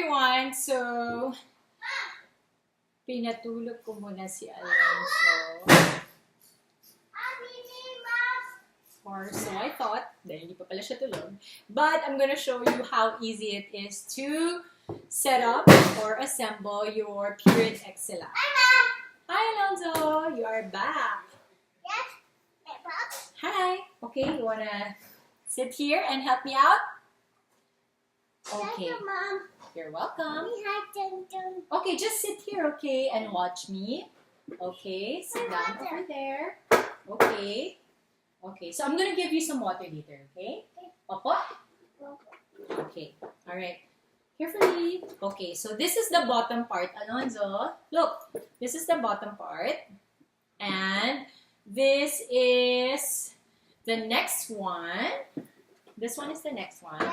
everyone! So, pinatulog ko muna si Alonso. Or so I thought, dahil hindi pa pala siya tulog. But I'm gonna show you how easy it is to set up or assemble your Pureit Excella. Hi Alonso! You are back! Yes, Hi! Okay, you wanna sit here and help me out? Okay. Thank you, Mom. You're welcome. We had dun. Okay, just sit here, okay, and watch me. Okay, sit down over there. Okay. Okay, so I'm gonna give you some water later, okay? Opo? Okay, alright. Carefully. Okay, so this is the bottom part, Alonso. Look, this is the bottom part. And this is the next one. This one is the next one.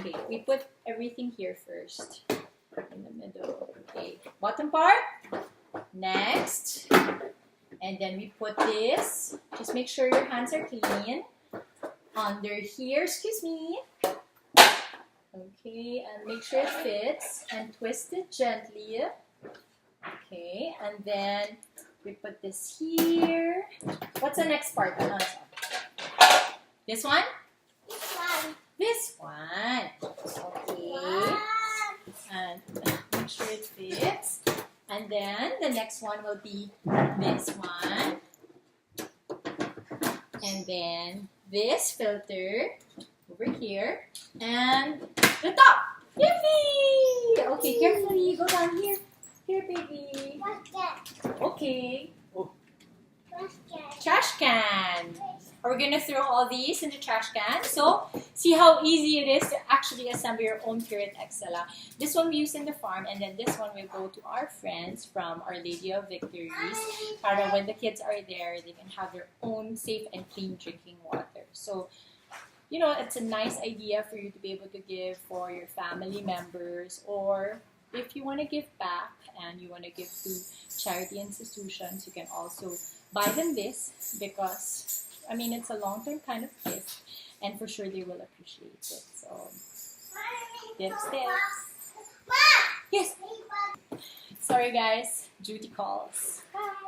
Okay, we put everything here first. In the middle. Okay, bottom part. Next. And then we put this. Just make sure your hands are clean. Under here, excuse me. Okay, and make sure it fits. And twist it gently. Okay, and then we put this here. What's the next part? This one? This one. This one. Okay. And make sure it fits. And then the next one will be this one. And then this filter over here. And the top. Yippee! Okay, carefully. Go down here. Here, baby. What's that? Okay. Oh. What's that? Trash can. We're going to throw all these in the trash can. So, see how easy it is to actually assemble your own Pureit Excella. This one we use in the farm, and then this one will go to our friends from Our Lady of Victories. Para when the kids are there, they can have their own safe and clean drinking water. So, you know, it's a nice idea for you to be able to give for your family members, or if you want to give back and you want to give to charity institutions, you can also buy them this because, I mean, it's a long-term kind of gift, and for sure they will appreciate it. So, tips. Yes. Sorry, guys. Duty calls. Bye.